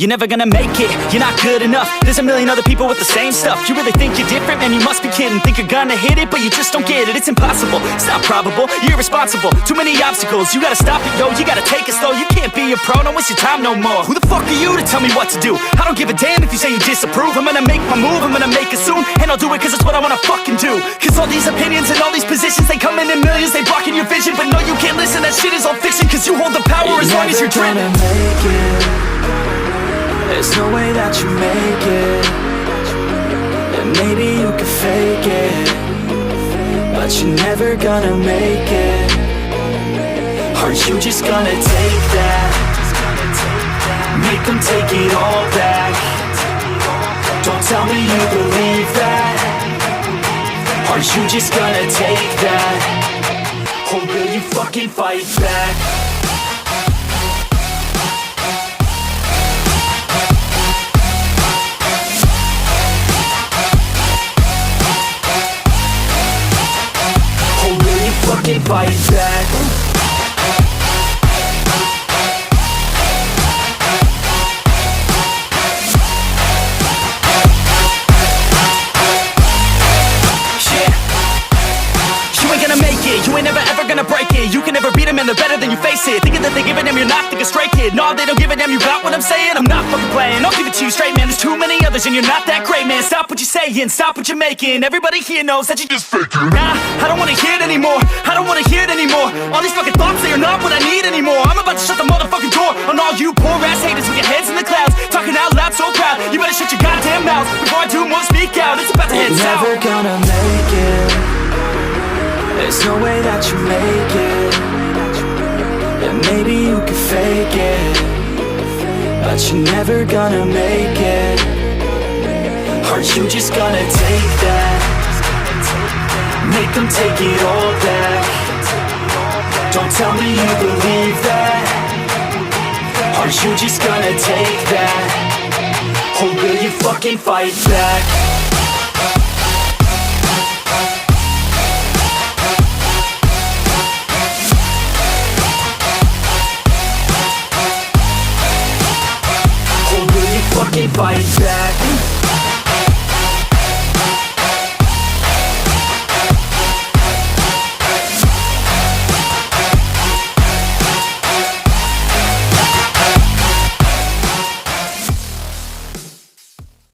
you're never gonna make it. You're not good enough, there's a million other people with the same stuff. You really think you're different? Man, you must be kidding. Think you're gonna hit it, but you just don't get it. It's impossible, it's not probable, you're irresponsible. Too many obstacles, you gotta stop it, yo. You gotta take it slow, you can't be a pro. Don't waste your time no more. Who the fuck are you to tell me what to do? I don't give a damn if you say you disapprove. I'm gonna make my move, I'm gonna make it soon. And I'll do it cause it's what I wanna fucking do. Cause all these opinions and all these positions, they come in millions, they blocking your vision. But no, you can't listen, that shit is all fiction. Cause you hold the power as long as you're driven. You're never gonna make it. There's no way that you make it. And maybe you could fake it, but you're never gonna make it. Are you just gonna take that? Make them take it all back. Don't tell me you believe that. Are you just gonna take that? Or will you fucking fight back? Or will you fucking fight back? You ain't never ever gonna break it. You can never beat them and they're better than you face it. Thinking that they give a damn, you're not, think a straight kid. No, they don't give a damn, you got what I'm saying? I'm not fucking playing, I'll give it to you straight, man. There's too many others and you're not that great, man. Stop what you're saying, stop what you're making. Everybody here knows that you just faking. Nah, I don't wanna hear it anymore, I don't wanna hear it anymore. All these fucking thoughts, they are not what I need anymore. I'm about to shut the motherfucking door on all you poor ass haters with your heads in the clouds, talking out loud so proud. You better shut your goddamn mouth before I do more, speak out. It's about to head south. You're never gonna make it. There's no way that you make it. And maybe you could fake it, but you're never gonna make it. Are you just gonna take that? Make them take it all back. Don't tell me you believe that. Are you just gonna take that? Or will you fucking fight back? Fight